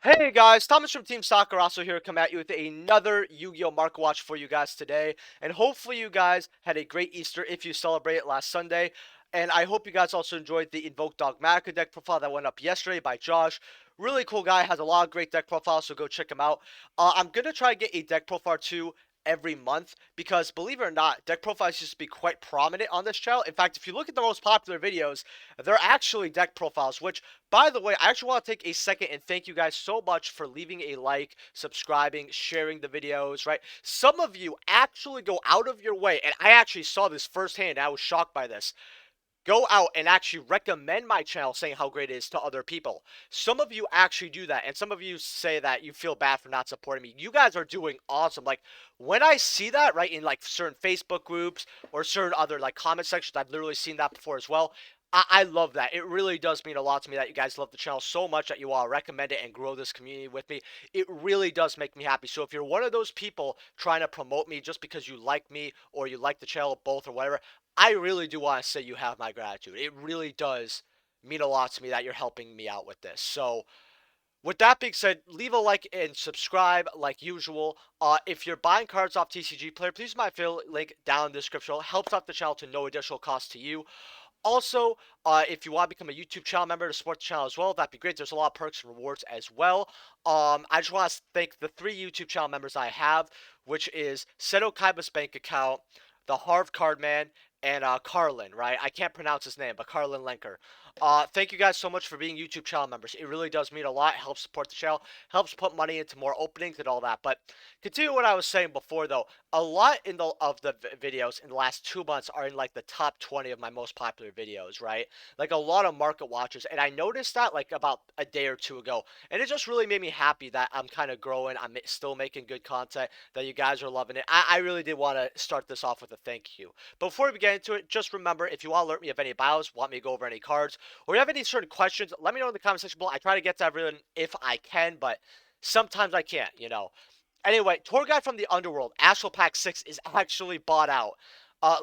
Hey guys, Thomas from Team Sakurasu here, come at you with another Yu-Gi-Oh! Market Watch for you guys today. And hopefully you guys had a great Easter if you celebrated last Sunday. And I hope you guys also enjoyed the Invoke Dogmatica deck profile that went up yesterday by Josh. Really cool guy, has a lot of great deck profiles, so go check him out. I'm going to try to get a deck profile too every month because, believe it or not, deck profiles used to be quite prominent on this channel. In fact, if you look at the most popular videos, they're actually deck profiles, which, by the way, I actually want to take a second and thank you guys so much for leaving a like, subscribing, sharing the videos, right? Some of you actually go out of your way, and I actually saw this firsthand. I was shocked by this. Go out and actually recommend my channel saying how great it is to other people. Some of you actually do that, and some of you say that you feel bad for not supporting me. You guys are doing awesome. Like, when I see that, right, in like certain Facebook groups or certain other like comment sections, I've literally seen that before as well. I love that. It really does mean a lot to me that you guys love the channel so much that you all recommend it and grow this community with me. It really does make me happy. So if you're one of those people trying to promote me just because you like me or you like the channel, both or whatever, I really do want to say you have my gratitude. It really does mean a lot to me that you're helping me out with this. So, with that being said, leave a like and subscribe like usual. If you're buying cards off TCG Player, please use my affiliate link down in the description. It helps out the channel to no additional cost to you. Also, if you want to become a YouTube channel member to support the channel as well, that'd be great. There's a lot of perks and rewards as well. I just want to thank the 3 YouTube channel members I have, which is Seto Kaiba's bank account, the Harv Cardman, and Carlin, right? I can't pronounce his name, but Carlin Lenker. Thank you guys so much for being YouTube channel members. It really does mean a lot. It helps support the channel, helps put money into more openings and all that. But continue what I was saying before, though. A lot of the videos in the last 2 months are in like the top 20 of my most popular videos, right? Like a lot of market watchers, and I noticed that like about a day or two ago, and it just really made me happy that I'm kind of growing. I'm still making good content, that you guys are loving it. I really did want to start this off with a thank you. But before we get into it, just remember, if you want to alert me of any bios, want me to go over any cards, or you have any certain questions, let me know in the comment section below. I try to get to everyone if I can, but sometimes I can't, you know. Anyway, Tour Guide from the Underworld, Astral Pack 6 is actually bought out.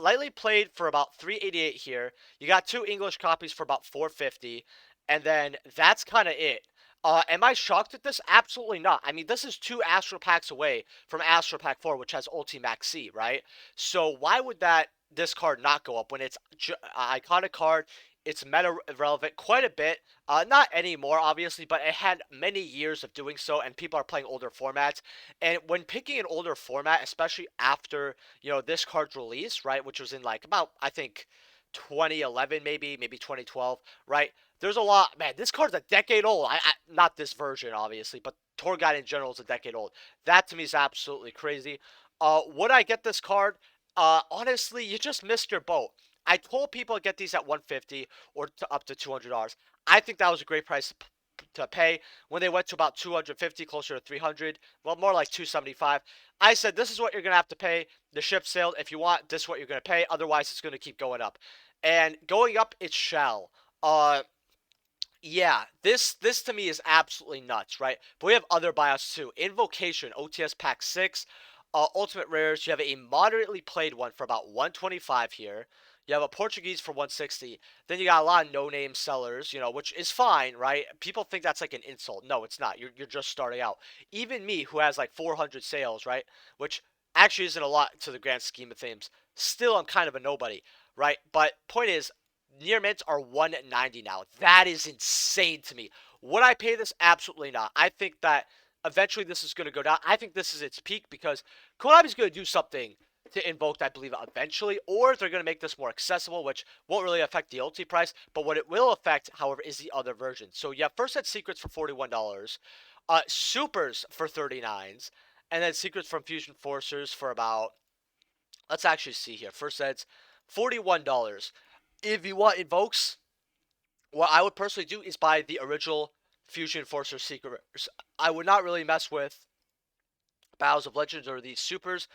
Lightly played for about 388 here. You got 2 English copies for about 450, and then that's kind of it. Am I shocked at this? Absolutely not. I mean, this is 2 Astral Packs away from Astral Pack 4, which has Ulti Max C, right? So why would this card not go up when it's an iconic card? It's meta relevant quite a bit. Not anymore, obviously, but it had many years of doing so, and people are playing older formats. And when picking an older format, especially after, this card's release, right, which was in like about, I think, 2011, maybe 2012, right? There's a lot, man. This card's a decade old. Not this version, obviously, but Tour Guide in general is a decade old. That to me is absolutely crazy. Would I get this card? Honestly, you just missed your boat. I told people to get these at 150 or up to $200. I think that was a great price to pay. When they went to about 250, closer to 300, well, more like 275, I said, this is what you're going to have to pay. The ship sailed. If you want, this is what you're going to pay. Otherwise, it's going to keep going up. And going up, it shall. Yeah, this to me is absolutely nuts, right? But we have other buyouts too. Invocation, OTS Pack 6, Ultimate Rares. You have a moderately played one for about 125 here. You have a Portuguese for 160. Then you got a lot of no-name sellers, which is fine, right? People think that's like an insult. No, it's not. You're just starting out. Even me, who has like 400 sales, right? Which actually isn't a lot to the grand scheme of things. Still, I'm kind of a nobody, right? But point is, near mints are 190 now. That is insane to me. Would I pay this? Absolutely not. I think that eventually this is going to go down. I think this is its peak because Konami's going to do something to Invoke, I believe, eventually, or they're going to make this more accessible, which won't really affect the ULTI price, but what it will affect, however, is the other version. So you have first set secrets for $41, supers for 39s, and then secrets from Fusion Forcers for about, let's actually see here, first set's $41. If you want invokes, what I would personally do is buy the original Fusion Forcer secrets. I would not really mess with Battles of Legends or these supers.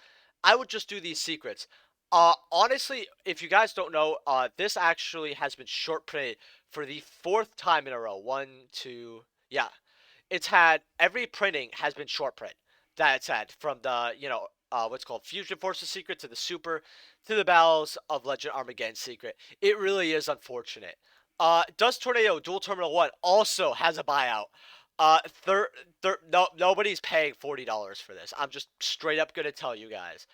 I would just do these secrets. Honestly, if you guys don't know, this actually has been short printed for the 4th time in a row. One, two, yeah. It's had, every printing has been short print that it's had, from the, what's called Fusion Forces secret to the super to the Battles of Legend Armageddon secret. It really is unfortunate. Does Tornado Dual Terminal 1 also has a buyout. No, nobody's paying $40 for this. I'm just straight up gonna tell you guys.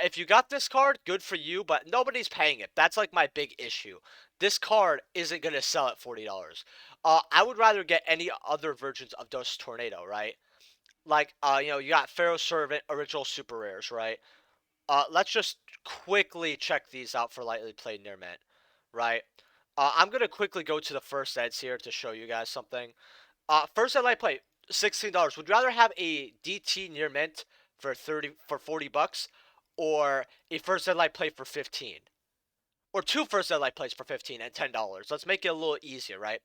If you got this card, good for you, but nobody's paying it. That's like my big issue. This card isn't gonna sell at $40. I would rather get any other versions of Dust Tornado, right? Like, you got Pharaoh Servant, original super rares, right? Let's just quickly check these out for lightly played near mint, right? I'm gonna quickly go to the first eds here to show you guys something. First ed light play, $16. Would you rather have a DT near mint for 40 bucks, or a first ed light play for 15? Or two first ed light plays for 15 and $10. Let's make it a little easier, right?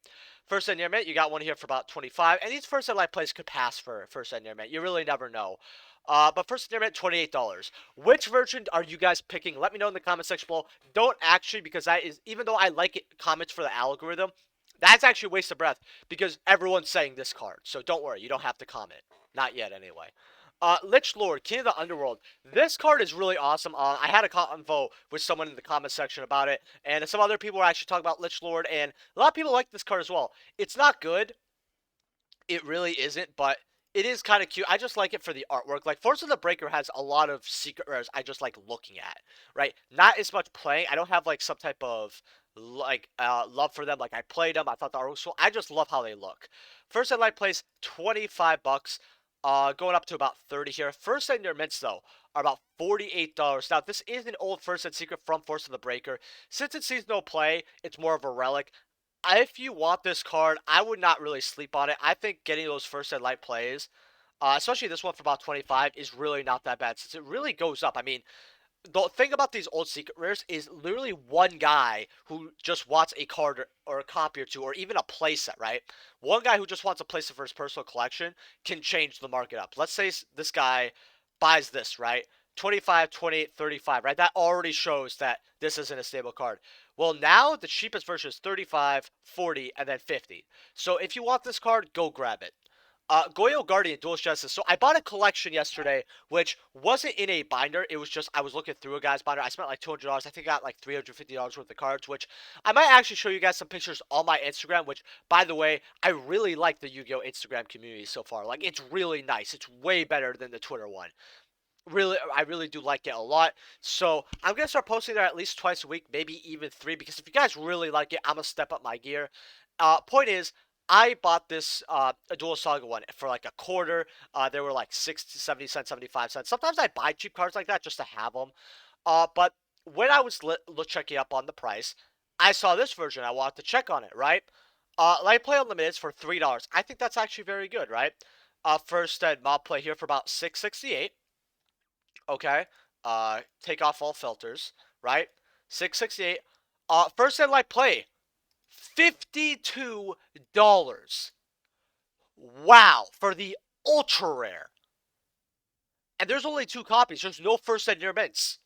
First ed near mint, you got one here for about 25, and these first ed light plays could pass for first ed near mint. You really never know. But first ed near mint, $28. Which version are you guys picking? Let me know in the comment section below. Don't actually, because that is, even though I like it, comments for the algorithm, that's actually a waste of breath because everyone's saying this card. So don't worry, you don't have to comment. Not yet, anyway. Lich Lord, King of the Underworld. This card is really awesome. I had a convo with someone in the comment section about it, and some other people were actually talking about Lich Lord, and a lot of people like this card as well. It's not good. It really isn't, but it is kind of cute. I just like it for the artwork. Like, Force of the Breaker has a lot of secret rares I just like looking at, right? Not as much playing. I don't have, like, some type of, like, love for them. Like, I played them. I thought the art was cool. I just love how they look. First Ed Light plays 25 bucks. Going up to about 30 here. First Ed Near Mints, though, are about $48. Now, this is an old First Ed secret from Force of the Breaker. Since it sees no play, it's more of a relic. If you want this card, I would not really sleep on it. I think getting those first ed light plays, especially this one for about 25, is really not that bad since it really goes up. I mean, the thing about these old secret rares is literally one guy who just wants a card or a copy or two, or even a playset, right? One guy who just wants a playset for his personal collection can change the market up. Let's say this guy buys this, right? 25, 28, 35, right? That already shows that this isn't a stable card. Well, now the cheapest version is 35, 40, and then 50. So if you want this card, go grab it. Goyo Guardian Duelist Justice. So I bought a collection yesterday, which wasn't in a binder. It was just, I was looking through a guy's binder. I spent like $200. I think I got like $350 worth of cards, which I might actually show you guys some pictures on my Instagram, which, by the way, I really like the Yu-Gi-Oh! Instagram community so far. Like, it's really nice. It's way better than the Twitter one. Really, I really do like it a lot. So I'm gonna start posting there at least twice a week, maybe even three, because if you guys really like it, I'm gonna step up my gear. Point is, I bought this a Dual Saga one for like a quarter. They were like 60, 70 cents, 75 cents. Sometimes I buy cheap cards like that just to have them. But when I was checking up on the price, I saw this version. I wanted to check on it, right? Light Play Unlimited for $3. I think that's actually very good, right? First ed mob play here for about $6.68. Okay. Take off all filters, right? 668. First ed light play, $52. Wow, for the ultra rare. And there's only 2 copies. There's no first ed near mints.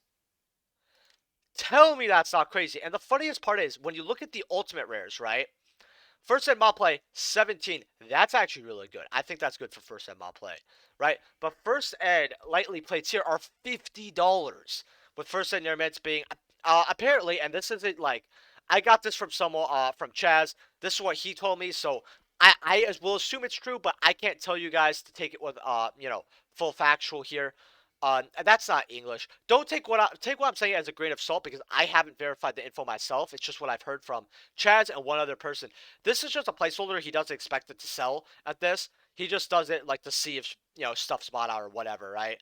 Tell me that's not crazy. And the funniest part is, when you look at the ultimate rares, right? First ed mob play, 17. That's actually really good. I think that's good for first ed mob play, right? But first ed lightly plates here are $50, with first ed near mints being apparently, and this isn't like, I got this from someone from Chaz. This is what he told me, so I will assume it's true, but I can't tell you guys to take it with full factual here. That's not English. Don't take what I'm saying as a grain of salt, because I haven't verified the info myself. It's just what I've heard from Chaz and one other person. This is just a placeholder. He doesn't expect it to sell at this. He just does it like to see if stuff's bought out or whatever, right?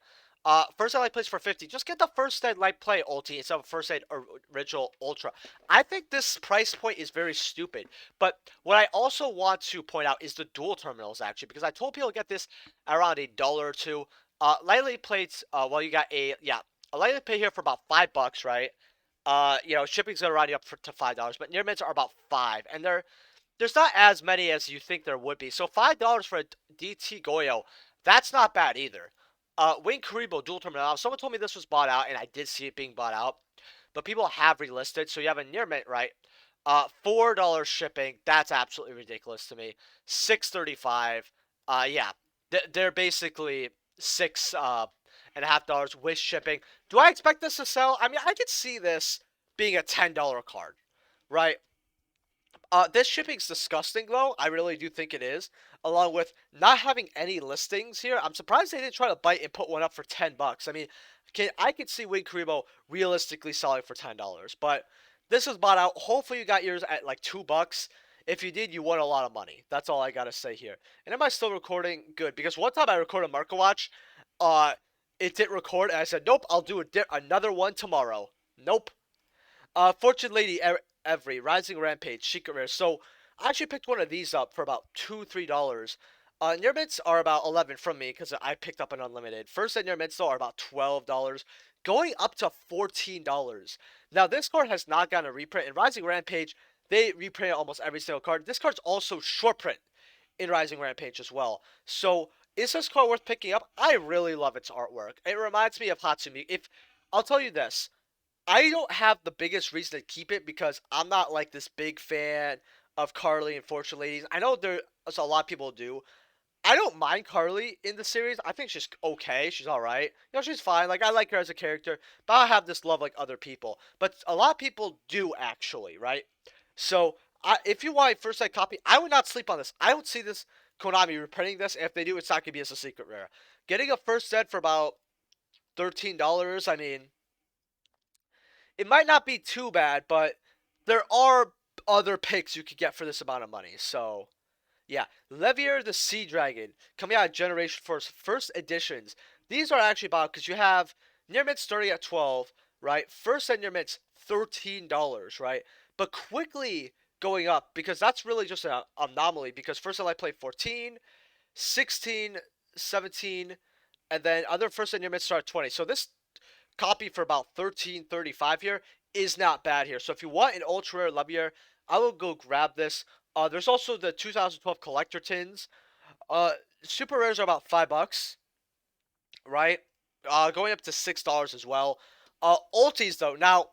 First aid light plays for 50. Just get the first aid light play ulti instead of first aid original ultra. I think this price point is very stupid. But what I also want to point out is the dual terminals, actually, because I told people to get this around $1 or $2. Lightly plates, well, you got a lightly plate here for about $5, right? Shipping's gonna round you up to $5, but near mints are about 5, and there's not as many as you think there would be. So $5 for a DT Goyo, that's not bad either. Wing Kuriboh dual terminal. Someone told me this was bought out, and I did see it being bought out, but people have relisted. So you have a near mint, right? $4 shipping. That's absolutely ridiculous to me. $6.35. Yeah, they're basically $6.50 with shipping. Do I expect this to sell? I mean, I could see this being a $10 card, right? This shipping's disgusting, though. I really do think it is. Along with not having any listings here, I'm surprised they didn't try to bite and put one up for $10. I mean, I could see Wing Kuriboh realistically selling for $10, but this is bought out. Hopefully, you got yours at like $2. If you did, you won a lot of money. That's all I gotta say here. And am I still recording? Good, because one time I recorded a Market Watch, uh, it didn't record, and I said, nope, I'll do another one tomorrow. Nope. Fortune Lady Every Rising Rampage Secret Rare. So I actually picked one of these up for about $2-3. Near mints are about 11 from me because I picked up an unlimited. First and near mints though are about $12, going up to $14. Now this card has not gotten a reprint. In Rising Rampage, they reprint almost every single card. This card's also short print in Rising Rampage as well. So is this card worth picking up? I really love its artwork. It reminds me of Hatsumi. If I'll tell you this, I don't have the biggest reason to keep it because I'm not like this big fan of Carly and Fortune Ladies. I know there's a lot of people do. I don't mind Carly in the series. I think she's okay. She's all right. You know, she's fine. Like I like her as a character, but I don't have this love like other people. But a lot of people do actually, right? So if you want a first sight copy, I would not sleep on this. I don't see this Konami reprinting this. If they do, it's not gonna be as a secret rare. Getting a first set for about $13. I mean, it might not be too bad, but there are other picks you could get for this amount of money. So, yeah. Leviair the Sea Dragon, coming out of Generation Force first editions. These are actually about, because you have near mint starting at 12, right? First and near mint's $13, right? But quickly going up, because that's really just an anomaly, because first I played 14, 16, 17, and then other first and near mint start at 20. So this copy for about 13.35 here is not bad here. So if you want an ultra rare Leviair, I will go grab this. There's also the 2012 collector tins. Super rares are about $5, right? Going up to $6 as well. Ultis though. Now,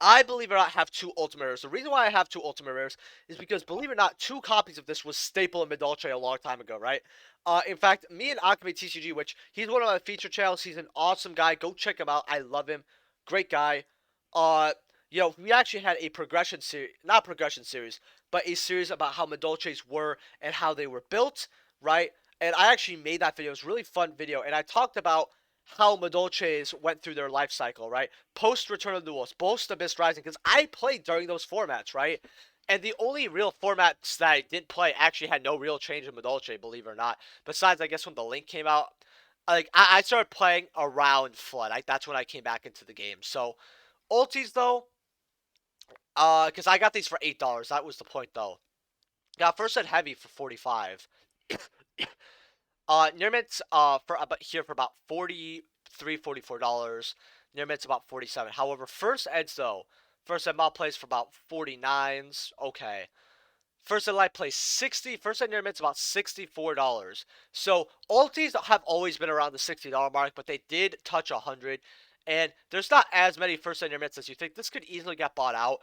I, believe it or not, have two Ultimate Rares. The reason why I have two Ultimate Rares is because, believe it or not, two copies of this was staple in Midolce a long time ago, right? In fact, me and Akame TCG, which he's one of my feature channels, he's an awesome guy. Go check him out. I love him. Great guy. Uh, we actually had a progression series, not progression series, but a series about how Midolces were and how they were built, right? And I actually made that video. It was a really fun video, and I talked about how Madolches went through their life cycle, right? Post Return of the Wolves, post Abyss Rising, because I played during those formats, right? And the only real formats that I didn't play actually had no real change in Madolche, believe it or not. Besides, I guess when the link came out, like I started playing around Flood. That's when I came back into the game. So ultis though, because I got these for $8. That was the point though. Got first set heavy for 45. Near mints for about here for about $44. Near mints about 47. However, first eds though, first ed mod plays for about 49s. Okay. First ed light plays 60. First ed near mints about $64. So ultis have always been around the $60 mark, but they did touch 100. And there's not as many first ed near mints as you think. This could easily get bought out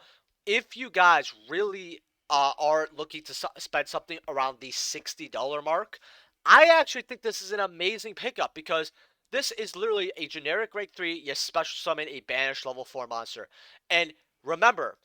if you guys really are looking to spend something around the $60 mark. I actually think this is an amazing pickup because this is literally a generic rank 3, you special summon a banished level 4 monster. And remember,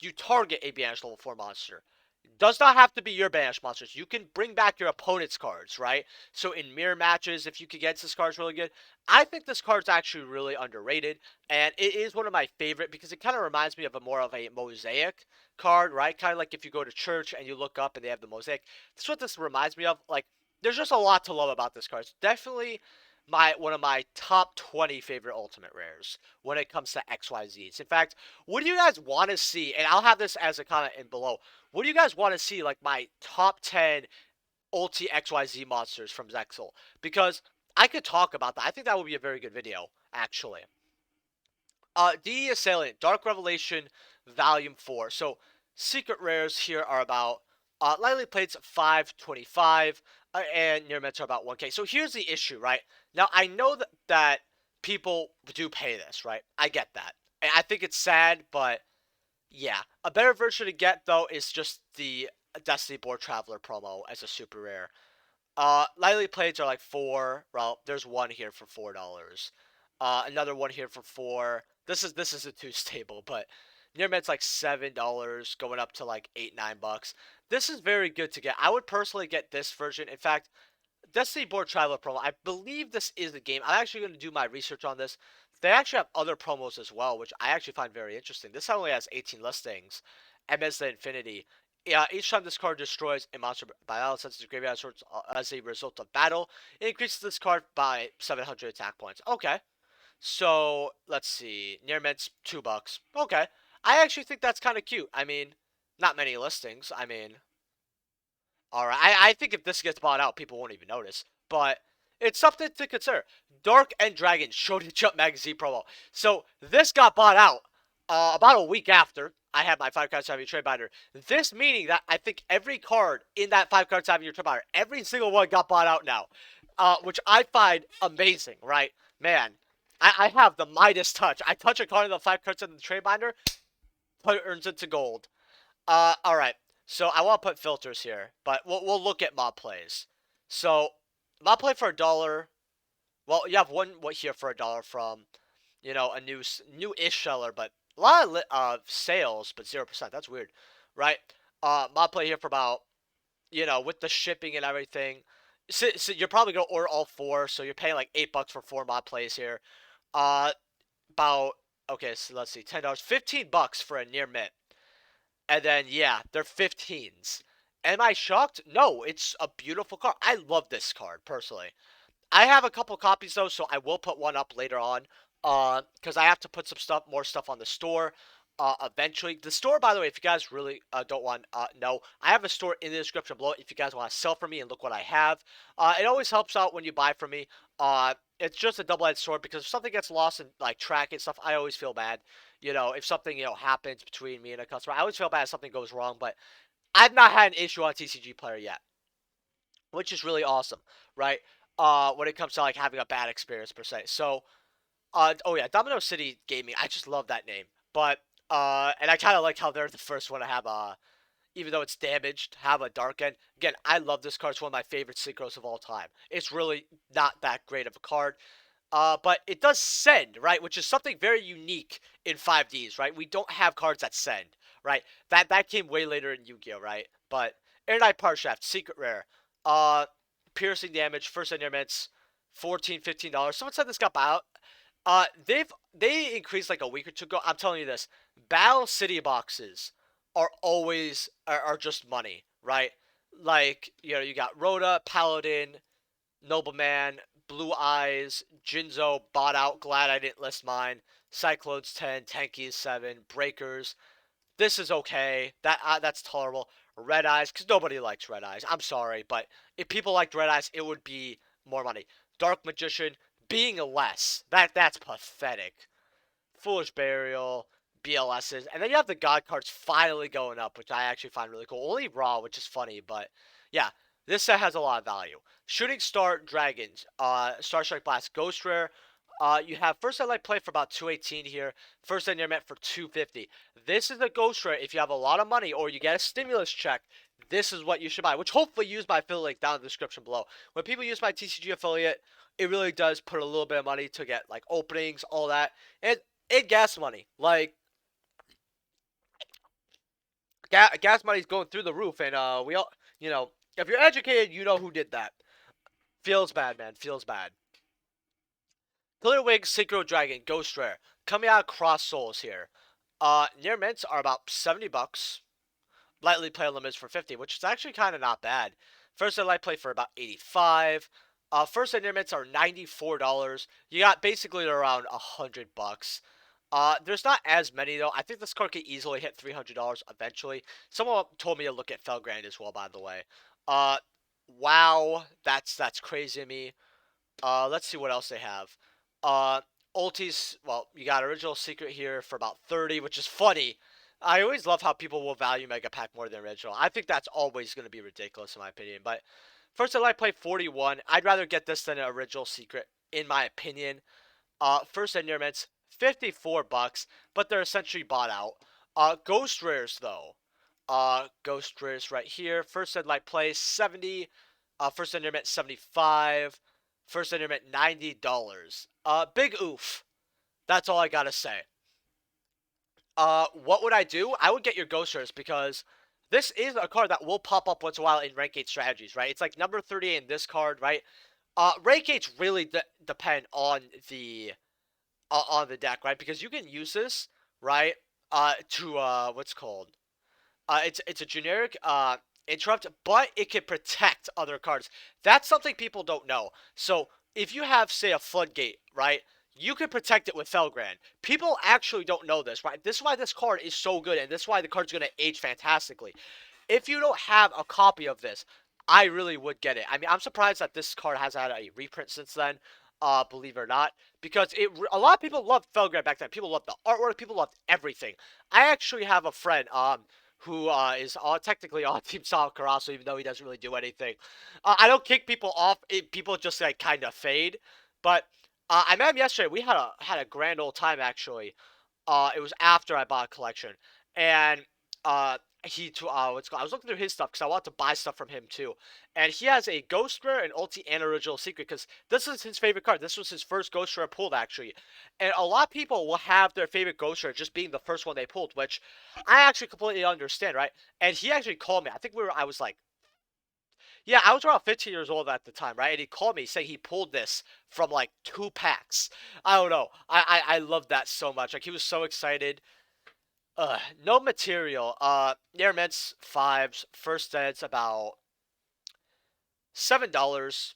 you target a banished level 4 monster. It does not have to be your banished monsters. You can bring back your opponent's cards, right? So in mirror matches, if you could get this card's really good. I think this card's actually really underrated, and it is one of my favorite because it kind of reminds me of more of a mosaic card, right? Kind of like if you go to church and you look up and they have the mosaic. That's what this reminds me of. Like, there's just a lot to love about this card. It's definitely one of my top 20 favorite ultimate rares when it comes to XYZs. In fact, what do you guys want to see? And I'll have this as a comment in below. What do you guys want to see, like my top 10 ulti XYZ monsters from Zexal? Because I could talk about that. I think that would be a very good video, actually. DE Assailing, Dark Revelation, Volume 4. So, secret rares here are about lightly plates 525, and near mints are about 1k. So here's the issue, right? Now, I know that people do pay this, right? I get that. And I think it's sad, but yeah. A better version to get, though, is just the Destiny Board Traveler promo as a super rare. Lightly plates are like 4. Well, there's one here for $4. Another one here for 4. This is a 2 stable, but Near Mint's like $7, going up to like $8, $9. This is very good to get. I would personally get this version. In fact, Destiny Board Traveler promo. I believe this is the game. I'm actually going to do my research on this. They actually have other promos as well, which I actually find very interesting. This only has 18 listings. MS the Infinity. Yeah, each time this card destroys a monster by battle, since its graveyard sorts as a result of battle, it increases this card by 700 attack points. Okay. So, let's see. Near Mint's $2. Okay. I actually think that's kind of cute. I mean, not many listings. I mean, alright, I think if this gets bought out, people won't even notice. But it's something to consider. Dark and Dragon Shonen Jump Magazine promo. So this got bought out about a week after I had my 5 card Savvy Trade Binder. This meaning that I think every card in that 5 card Savvy Trade Binder, every single one got bought out now. Which I find amazing, right? Man, I have the Midas touch. I touch a card in the 5 cards in the Trade Binder, turns into gold. Alright. So I want to put filters here, but we'll look at mob plays. So mob play for $1. Well, you have one here for $1 from, you know, a new-ish seller, but a lot of sales, but 0%. That's weird, right? Mob play here for about, you know, with the shipping and everything. So you're probably gonna order all 4, so you're paying like $8 for 4 mob plays here. About okay, so let's see, $10, $15 for a near mint. And then, yeah, they're 15s. Am I shocked? No, it's a beautiful card. I love this card, personally. I have a couple copies, though, so I will put one up later on. Because I have to put some more stuff on the store. Eventually. The store, by the way, if you guys really don't want know, I have a store in the description below if you guys want to sell from me and look what I have. It always helps out when you buy from me. It's just a double-edged sword because if something gets lost in like tracking stuff, I always feel bad. You know, if something happens between me and a customer, I always feel bad if something goes wrong. But I've not had an issue on TCG Player yet, which is really awesome, right? When it comes to like having a bad experience per se. So oh yeah, Domino City Gaming. I just love that name. But and I kind of like how they're the first one to have even though it's damaged, have a dark end. Again, I love this card. It's one of my favorite synchros of all time. It's really not that great of a card. But it does send, right? Which is something very unique in 5Ds, right? We don't have cards that send, right? That came way later in Yu-Gi-Oh, right? But Air Knight Parshaft, secret rare. Uh, piercing damage, first endearments, $14, $15. Someone said this got bought. They increased like a week or two ago. I'm telling you this, Battle City boxes are just money, right? Like, you know, you got Rhoda, Paladin, Nobleman, Blue Eyes, Jinzo, bought out, glad I didn't list mine. Cyclones 10, Tankies 7, Breakers. This is okay. That's tolerable. Red Eyes, because nobody likes Red Eyes. I'm sorry, but if people liked Red Eyes, it would be more money. Dark Magician, being less. That's pathetic. Foolish Burial, BLSs, and then you have the God cards finally going up, which I actually find really cool. Only Raw, which is funny, but yeah, this set has a lot of value. Shooting Star Dragons, Star Strike Blast, Ghost Rare. You have First Light Play for about 218 here. First Near Met for 250. This is a Ghost Rare. If you have a lot of money or you get a stimulus check, this is what you should buy. Which hopefully use my affiliate link down in the description below. When people use my TCG affiliate, it really does put a little bit of money to get like openings, all that. And gas money. Like, gas money's going through the roof, and we all, you know, if you're educated, you know who did that. Feels bad, man. Feels bad. Clear Wing, Synchro Dragon, Ghost Rare. Coming out of Cross Souls here. Near mints are about $70. Lightly play limits for 50, which is actually kind of not bad. First and light play for about 85. First and near mints are $94. You got basically around $100. There's not as many though. I think this card could easily hit $300 eventually. Someone told me to look at Felgrand as well, by the way. Wow, that's crazy to me. Let's see what else they have. ULTIs, well, you got Original Secret here for about 30, which is funny. I always love how people will value Mega Pack more than Original. I think that's always going to be ridiculous in my opinion. But First Light play 41. I'd rather get this than an Original Secret, in my opinion. First Endurance, $54, but they're essentially bought out. Ghost Rares, though. Ghost Rares right here. First Light play 70. First Endurance, 75. First Endurance, $90. Big oof. That's all I gotta say. What would I do? I would get your Ghosters because this is a card that will pop up once in a while in rank 8 strategies, right? It's like number 38 in this card, right? Rank 8s really depend on the deck, right? Because you can use this, right? To what's called it's a generic interrupt, but it can protect other cards. That's something people don't know. So if you have, say, a floodgate, right, you can protect it with Felgrand. People actually don't know this, right? This is why this card is so good, and this is why the card's going to age fantastically. If you don't have a copy of this, I really would get it. I mean, I'm surprised that this card has had a reprint since then, believe it or not, because a lot of people loved Felgrand back then. People loved the artwork. People loved everything. I actually have a friend, who is technically on Team Sakurasu, even though he doesn't really do anything. I don't kick people off. People just like kind of fade. But I met him yesterday. We had a grand old time actually. It was after I bought a collection, and what's called, I was looking through his stuff because I wanted to buy stuff from him too, and he has a Ghost Rare, an Ulti, and Original Secret because this is his favorite card. This was his first Ghost Rare pulled actually, and a lot of people will have their favorite Ghost Rare just being the first one they pulled, which I actually completely understand, right? And he actually called me. I was like, yeah, I was around 15 years old at the time, right? And he called me saying he pulled this from like 2 packs. I don't know. I love that so much. Like he was so excited. No material. Near mints fives. First ed's about $7.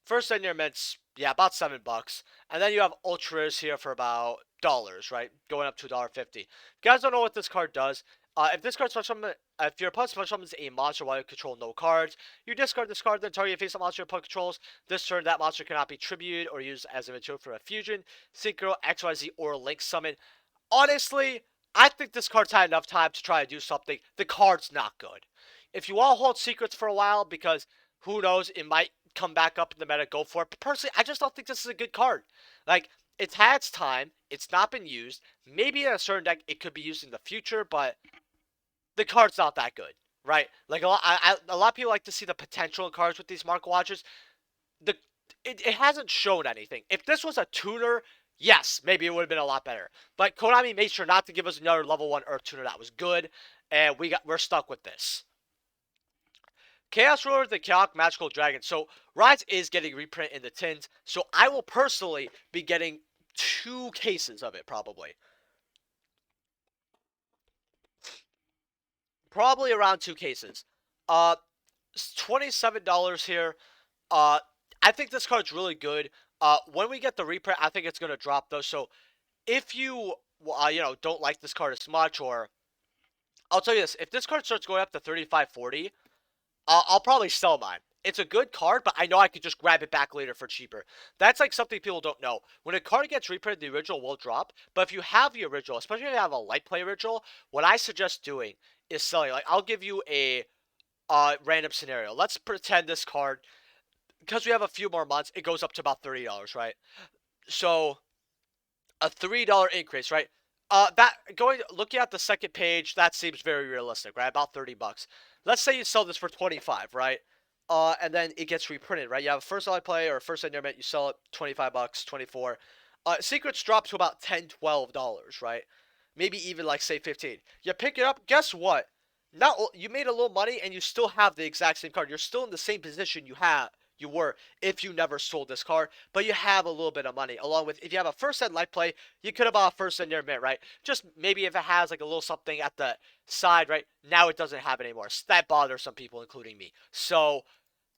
First ed near mints, yeah, about $7. And then you have ultra rares here for about dollars, right? Going up to $1.50. If you guys don't know what this card does, if this card special summon, if your opponent special summons a monster while you control no cards, you discard this card, then target face a monster your opponent controls. This turn, that monster cannot be tributed or used as a material for a fusion, synchro, XYZ, or link summon. Honestly, I think this card's had enough time to try to do something. The card's not good. If you want to hold secrets for a while, because who knows, it might come back up in the meta, go for it. But personally, I just don't think this is a good card. Like, it's had its time. It's not been used. Maybe in a certain deck, it could be used in the future, but the card's not that good, right? Like, a lot of people like to see the potential in cards with these market watches. The it hasn't shown anything. If this was a tuner, yes, maybe it would have been a lot better. But Konami made sure not to give us another level 1 Earth tuner that was good, and we're stuck with this. Chaos Ruler, the Chaotic Magical Dragon. So Rise is getting reprint in the tins, so I will personally be getting 2 cases of it probably. Probably around 2 cases. $27 here. I think this card's really good. When we get the reprint, I think it's gonna drop though. So if you don't like this card as much, or I'll tell you this, if this card starts going up to 35, 40, I'll probably sell mine. It's a good card, but I know I could just grab it back later for cheaper. That's like something people don't know. When a card gets reprinted, the original will drop. But if you have the original, especially if you have a light play original, what I suggest doing is selling. Like, I'll give you a random scenario. Let's pretend this card, because we have a few more months, it goes up to about $30, right? So a $3 increase, right? Looking at the second page, that seems very realistic, right? About $30. Let's say you sell this for 25, right? And then it gets reprinted, right? You have a first light play or a first endearment, you sell it $25, 24. Secrets drop to about $10, $12, right? Maybe even like say 15. You pick it up, guess what? Not you made a little money and you still have the exact same card. You're still in the same position you were if you never sold this card, but you have a little bit of money. Along with, if you have a first ed light play, you could have bought a first ed near mint, right? Just maybe if it has like a little something at the side, right? Now it doesn't have it anymore. So that bothers some people, including me. So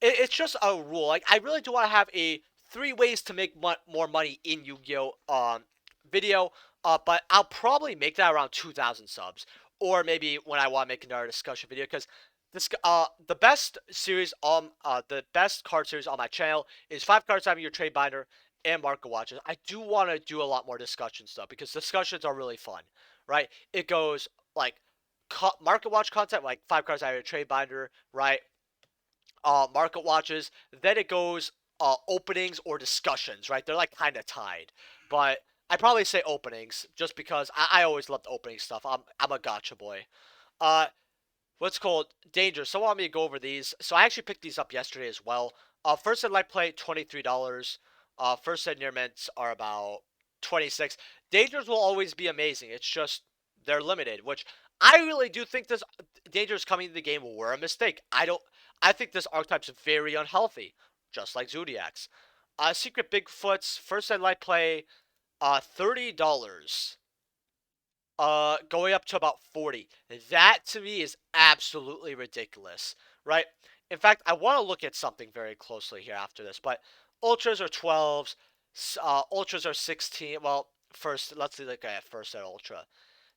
it's just a rule. Like, I really do want to have a 3 ways to make more money in Yu-Gi-Oh! Video, but I'll probably make that around 2,000 subs, or maybe when I want to make another discussion video, because this the best card series on my channel is 5 cards having your trade binder and market watches. I do want to do a lot more discussion stuff because discussions are really fun, right? It goes like market watch content, like 5 cards having your trade binder, right? Market watches. Then it goes openings or discussions, right? They're like kind of tied, but I probably say openings just because I always loved opening stuff. I'm a gotcha boy. Uh, what's called danger. Someone wanted me to go over these, so I actually picked these up yesterday as well. First ed light play $23. First ed near mints are about 26. Dangers will always be amazing. It's just They're limited, which I really do think this dangers coming to the game were a mistake. I think this archetype's very unhealthy, just like Zodiac's. Secret Bigfoots, first and light play, $30. Going up to about 40. That to me is absolutely ridiculous, right? In fact, I want to look at something very closely here after this, but ultras are 12s, ultras are 16. Well, first, let's look at first at ultra.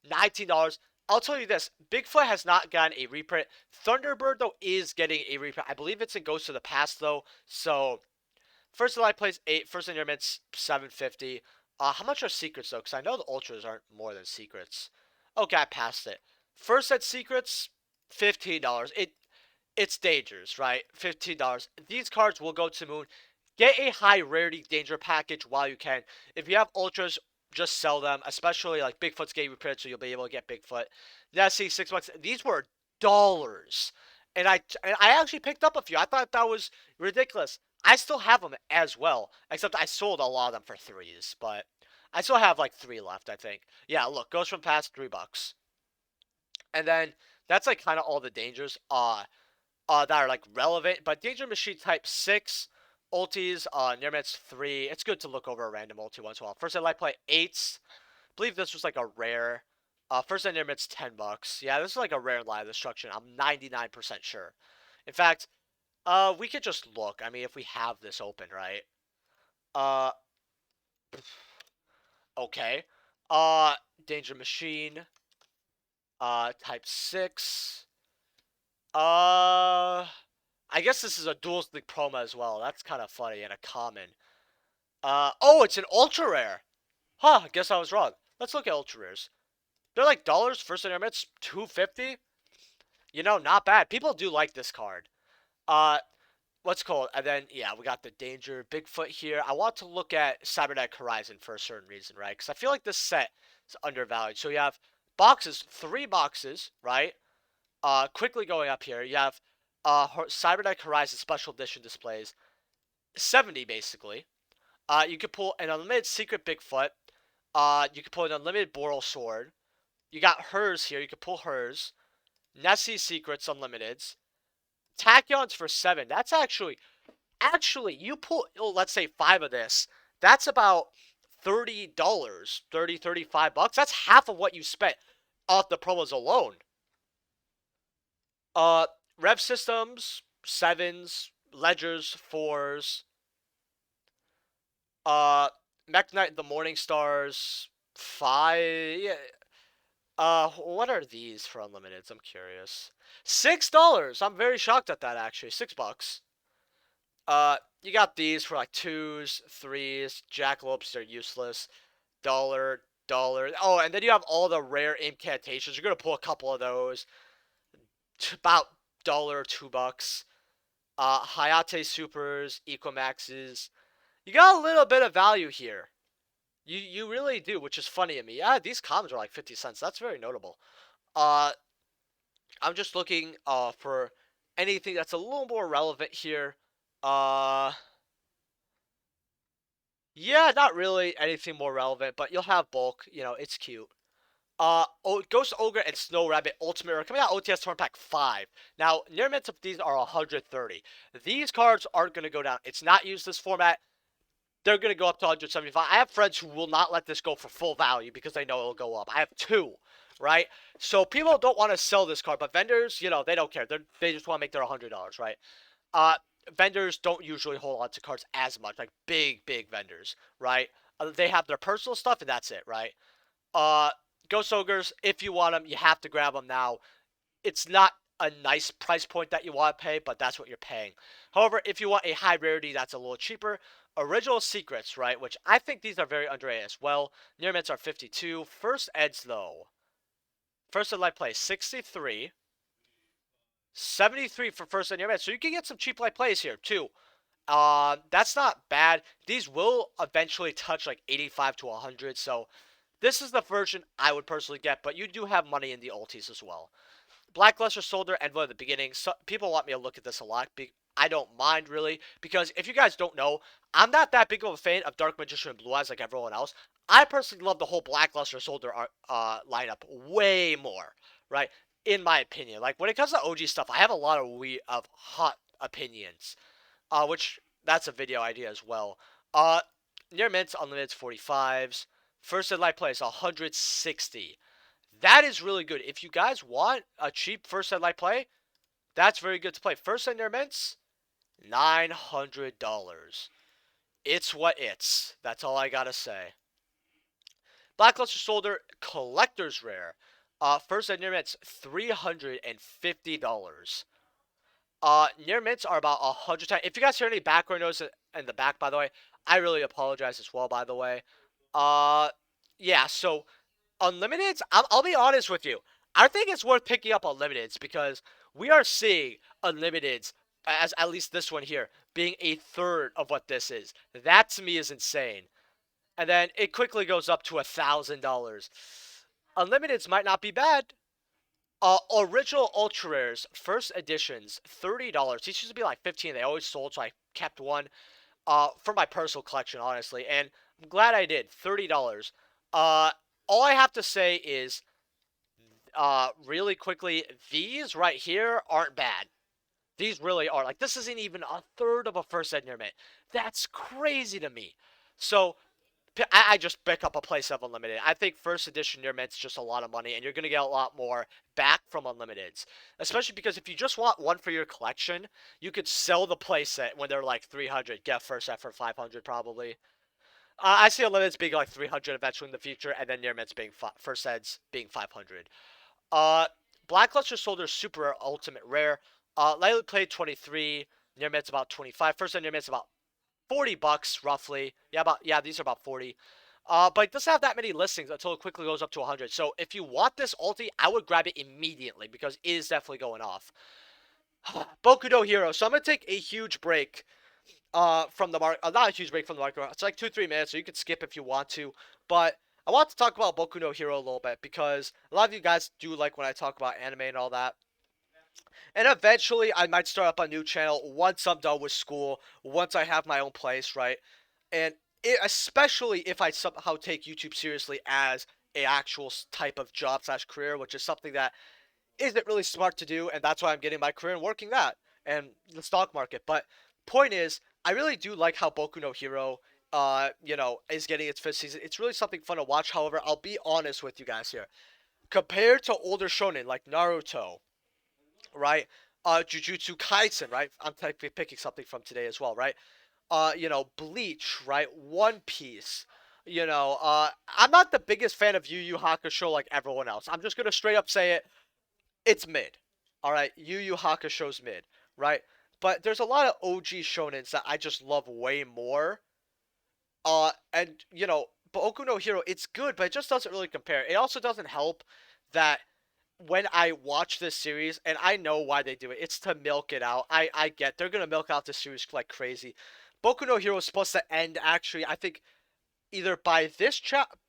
$19. I'll tell you this, Bigfoot has not gotten a reprint. Thunderbird, though, is getting a reprint. I believe it's in Ghost of the Past, though, so first light plays 8, first in your mid's 750. How much are secrets though? Because I know the ultras aren't more than secrets. Okay, I passed it. First at secrets, $15. It's dangers, right? $15. These cards will go to moon. Get a high rarity danger package while you can. If you have ultras, just sell them. Especially like Bigfoot's getting reprinted, so you'll be able to get Bigfoot. Nessie, $6. These were dollars, and I actually picked up a few. I thought that was ridiculous. I still have them as well, except I sold a lot of them for threes, but I still have like 3 left, I think. Yeah, look, goes from past $3. And then that's like kind of all the dangers that are like relevant. But danger machine type 6, ultis, near mids 3. It's good to look over a random ulti once in a while. First light play 8s. I believe this was like a rare. First near mids $10. Yeah, this is like a rare live destruction. I'm 99% sure. In fact, we could just look. I mean, if we have this open, right? Uh, okay. Danger Machine. Type 6. I guess this is a dualistic promo as well. That's kind of funny and a common. Oh, it's an ultra rare. Huh, I guess I was wrong. Let's look at ultra rares. They're like dollars. First intermits, $250. You know, not bad. People do like this card. What's called, and then yeah, we got the danger Bigfoot here. I want to look at Cybernetic Horizon for a certain reason, right? Because I feel like this set is undervalued. So you have boxes, 3 boxes, right? Quickly going up here, you have Cybernetic Horizon Special Edition displays, 70 basically. You could pull an unlimited secret Bigfoot. You could pull an unlimited Boral Sword. You got hers here. You could pull hers. Nessie Secrets Unlimiteds. Tachyons for 7. That's actually, you pull, oh, let's say 5 of this. That's about $30, 30, $35. That's half of what you spent off the promos alone. Rev systems, 7s, ledgers, 4s. Mech Knight, the Morning Stars, 5. Yeah. What are these for unlimiteds? I'm curious. $6. I'm very shocked at that actually. $6. You got these for like 2s, 3s. Jackalopes, they're useless. Dollar. Oh, and then you have all the rare incantations. You're gonna pull a couple of those. About $2. Hayate Supers, Equamaxes. You got a little bit of value here. You really do, which is funny to me. Yeah, these commons are like 50 cents. That's very notable. I'm just looking for anything that's a little more relevant here. Yeah, not really anything more relevant, but you'll have bulk. You know, it's cute. Ghost Ogre and Snow Rabbit Ultimate are coming out OTS Torn Pack 5. Now, near mints of these are 130. These cards aren't going to go down. It's not used this format. They're going to go up to 175. I have friends who will not let this go for full value because they know it'll go up. I have 2, right? So people don't want to sell this card, but vendors, you know, they don't care. They just want to make their $100, right? Vendors don't usually hold on to cards as much, like big vendors, right? They have their personal stuff and that's it, right? Ghost Ogres, if you want them, you have to grab them now. It's not a nice price point that you want to pay, but that's what you're paying. However, if you want a high rarity that's a little cheaper, Original Secrets, right, which I think these are very underrated as well. Near mints are 52. First Eds, though. First in light play, 63. 73 for first in near mints. So you can get some cheap light plays here, too. That's not bad. These will eventually touch like 85 to 100, so this is the version I would personally get, but you do have money in the ultis as well. Blackluster Soldier and one at the beginning. So people want me to look at this a lot. I don't mind really, because if you guys don't know, I'm not that big of a fan of Dark Magician and Blue Eyes like everyone else. I personally love the whole Blackluster Soldier lineup way more, right? In my opinion, like when it comes to OG stuff, I have a lot of hot opinions, which that's a video idea as well. Uh, Near Mint Unlimited's 45s. First Ed Light Play is 160. That is really good. If you guys want a cheap First Ed Light Play, that's very good to play. First Ed Near Mints, $900. It's what it's. That's all I gotta say. Blackluster Soldier Collector's Rare. First Ed Near Mints, $350. Near mints are about 100 times. If you guys hear any background noise in the back, by the way, I really apologize as well, by the way. Uh, yeah, so Unlimiteds, I'll be honest with you. I think it's worth picking up Unlimiteds because we are seeing Unlimiteds, as at least this one here, being a third of what this is. That to me is insane. And then it quickly goes up to $1,000. Unlimiteds might not be bad. Original Ultra Rares, first editions, $30. These used to be like 15. They always sold, so I kept one. For my personal collection, honestly, and I'm glad I did. $30. Uh, all I have to say is, really quickly, these right here aren't bad. These really are. Like, this isn't even a third of a first ed near mint. That's crazy to me. So, I just pick up a place of Unlimited. I think first edition near mint's just a lot of money, and you're going to get a lot more back from Unlimiteds. Especially because if you just want one for your collection, you could sell the playset when they're like 300, get first set for 500 probably. I see Unlimiteds being like 300 eventually in the future, and then near mints being first sets being 500. Uh, Blackluster Soldier Super Ultimate Rare. Lightly played 23, near mint's about 25. First set near mint's about $40 roughly. Yeah, these are about 40. But it doesn't have that many listings until it quickly goes up to 100. So if you want this ulti, I would grab it immediately because it is definitely going off. Boku no Hero. So I'm gonna take a huge break. From the market, not a huge break from the market. It's like 2-3 minutes, so you can skip if you want to. But I want to talk about Boku no Hero a little bit because a lot of you guys do like when I talk about anime and all that. And eventually, I might start up a new channel once I'm done with school, once I have my own place, right? And especially if I somehow take YouTube seriously as a actual type of job slash career, which is something that isn't really smart to do, and that's why I'm getting my career in working that and the stock market. But point is, I really do like how Boku no Hero, is getting its fifth season. It's really something fun to watch. However, I'll be honest with you guys here. Compared to older shonen like Naruto, right? Jujutsu Kaisen, right? I'm technically picking something from today as well, right? Bleach, right? One Piece. I'm not the biggest fan of Yu Yu Hakusho like everyone else. I'm just gonna straight up say it. It's mid. All right, Yu Yu Hakusho's mid, right? But there's a lot of OG shonens that I just love way more. And Boku no Hero, it's good, but it just doesn't really compare. It also doesn't help that when I watch this series, and I know why they do it, it's to milk it out. I get they're gonna milk out the series like crazy. Boku no Hero is supposed to end actually, I think either by this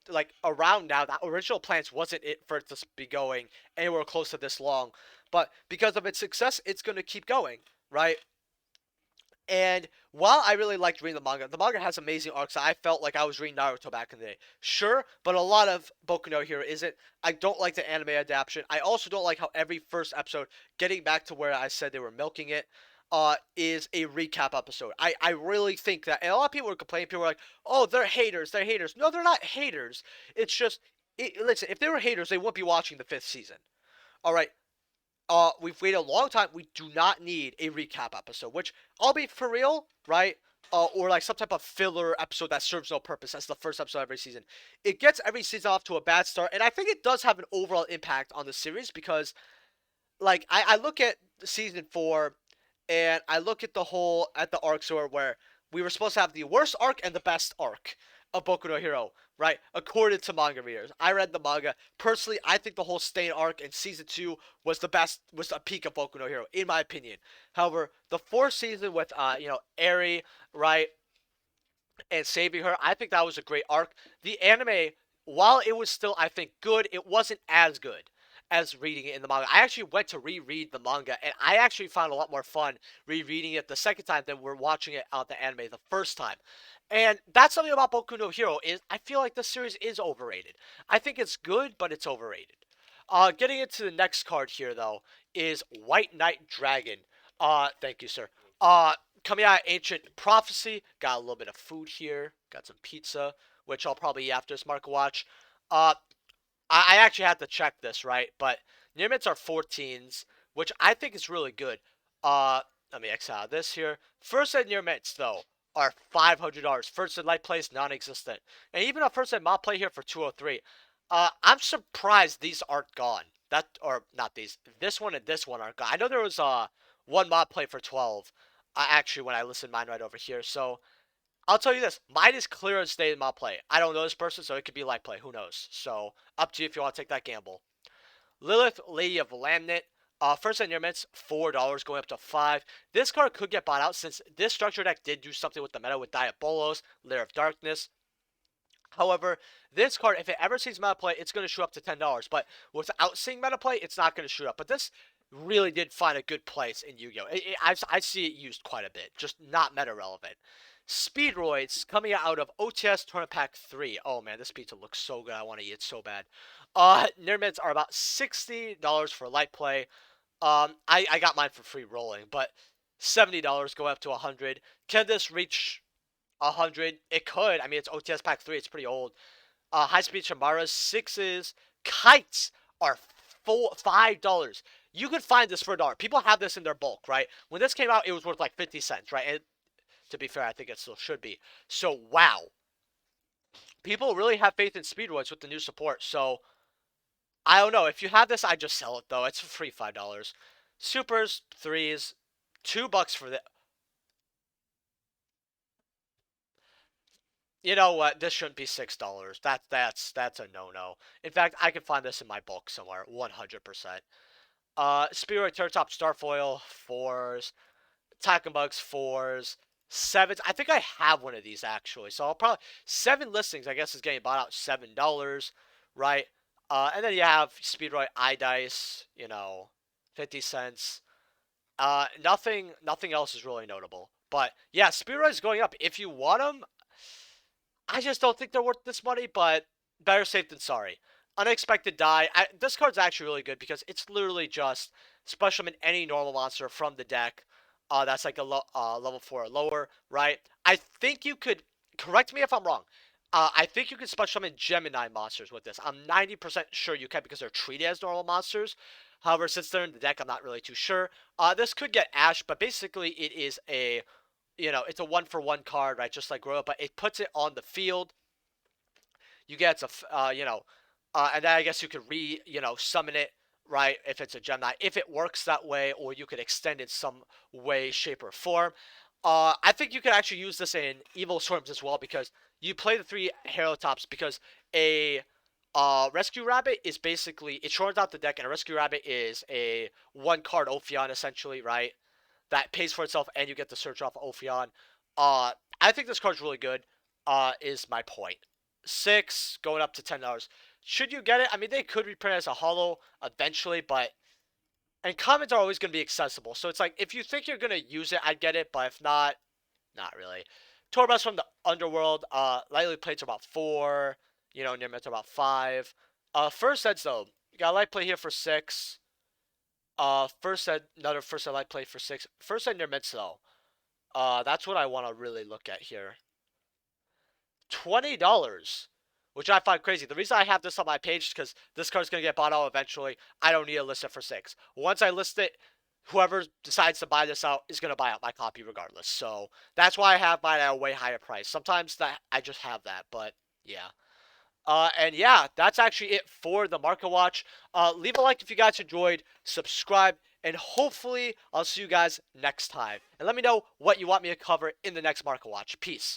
like around now. The original plans wasn't it for it to be going anywhere close to this long, but because of its success, it's gonna keep going, right? And while I really liked reading the manga has amazing arcs. I felt like I was reading Naruto back in the day. Sure, but a lot of Boku no Hero isn't. I don't like the anime adaptation. I also don't like how every first episode, getting back to where I said they were milking it, is a recap episode. I really think that, and a lot of people were complaining. People were like, "Oh, they're haters. They're haters." No, they're not haters. It's just, listen. If they were haters, they wouldn't be watching the fifth season. All right, we've waited a long time. We do not need a recap episode, which I'll be for real, right? Or like some type of filler episode that serves no purpose. That's the first episode of every season. It gets every season off to a bad start, and I think it does have an overall impact on the series because, like, I look at season 4, and I look at the arcs where we were supposed to have the worst arc and the best arc of Boku no Hero, right? According to manga readers. I read the manga. Personally, I think the whole Stain arc in season 2 was the best, was a peak of Boku no Hero, in my opinion. However, the fourth season with, Eri, right, and saving her, I think that was a great arc. The anime, while it was still, I think, good, it wasn't as good as reading it in the manga. I actually went to reread the manga, and I actually found a lot more fun rereading it the second time than we're watching it on the anime the first time. And that's something about Boku no Hero is I feel like this series is overrated. I think it's good, but it's overrated. Getting into the next card here though is White Knight Dragon. Thank you, sir. Uh, Coming out of Ancient Prophecy. Got a little bit of food here. Got some pizza, which I'll probably eat after this market watch. Uh, I actually had to check this, right? But near mids are 14s, which I think is really good. Let me X out this here. First ed near mids, though, are $500. First ed light plays non-existent. And even a first ed mod play here for 203. I'm surprised these aren't gone. That, or not these. This one and this one aren't gone. I know there was one mod play for 12. Actually, when I listed mine right over here. So, I'll tell you this. Mine is clear as day in my play. I don't know this person, so it could be light play. Who knows? So, up to you if you want to take that gamble. Lilith, Lady of Lamnet. First and near mints, $4 going up to 5. This card could get bought out since this structure deck did do something with the meta with Diabolos, Lair of Darkness. However, this card, if it ever sees meta play, it's going to shoot up to $10. But without seeing meta play, it's not going to shoot up. But this really did find a good place in Yu-Gi-Oh! I see it used quite a bit, just not meta relevant. Speedroids coming out of OTS Tournament Pack 3. Oh man, this pizza looks so good. I want to eat it so bad. Near mids are about $60 for light play. I got mine for free rolling, but $70 go up to 100. Can this reach 100? It could. I mean, it's OTS Pack 3. It's pretty old. High speed Chamaras, 6s. Kites are $5. You could find this for $1. People have this in their bulk, right? When this came out, it was worth like 50 cents, right? And to be fair, I think it still should be. So, wow. People really have faith in Speedroids with the new support. So, I don't know. If you have this, I just sell it, though. It's for free $5. Supers, 3s, $2 for the... You know what? This shouldn't be $6. That's a no-no. In fact, I can find this in my bulk somewhere, 100%. Speedroid Turtop Starfoil, 4s. Attack and Bugs, 4s. 7s. I think I have one of these actually. So I'll probably 7 listings. I guess is getting bought out $7, right? And then you have Speedroid iDice. 50 cents. Nothing else is really notable. But yeah, Speedroid is going up. If you want them, I just don't think they're worth this money. But better safe than sorry. Unexpected Die. This card's actually really good because it's literally just special summon any normal monster from the deck. That's like a level 4 or lower, right? I think you could, correct me if I'm wrong, I think you could special summon Gemini monsters with this. I'm 90% sure you can because they're treated as normal monsters. However, since they're in the deck, I'm not really too sure. This could get Ash, but basically it is a, it's a 1-for-1 card, right? Just like Goyo, but it puts it on the field. You get, and then I guess you could summon it, right, if it's a Gemini, if it works that way, or you could extend in some way, shape, or form. I think you could actually use this in Evil Storms as well, because you play the 3 Hero Tops, because a Rescue Rabbit is basically, it shortens out the deck, and a Rescue Rabbit is a 1-card Ophion, essentially, right, that pays for itself, and you get to search off Ophion. I think this card's really good, is my point. 6, going up to $10. Should you get it? I mean, they could reprint it as a holo eventually, but... And commons are always going to be accessible. So it's like, if you think you're going to use it, I'd get it. But if not, not really. Torbus from the Underworld. Lightly plates are about 4. Near mids are about 5. First sets, though. You got a light play here for 6. First set, another first set light play for 6. First set near mids, though. That's what I want to really look at here. $20. Which I find crazy. The reason I have this on my page is because this card's going to get bought out eventually. I don't need to list it for 6. Once I list it, whoever decides to buy this out is going to buy out my copy regardless. So that's why I have mine at a way higher price. Sometimes that I just have that, but yeah. And yeah, that's actually it for the Market Watch. Leave a like if you guys enjoyed. Subscribe. And hopefully I'll see you guys next time. And let me know what you want me to cover in the next Market Watch. Peace.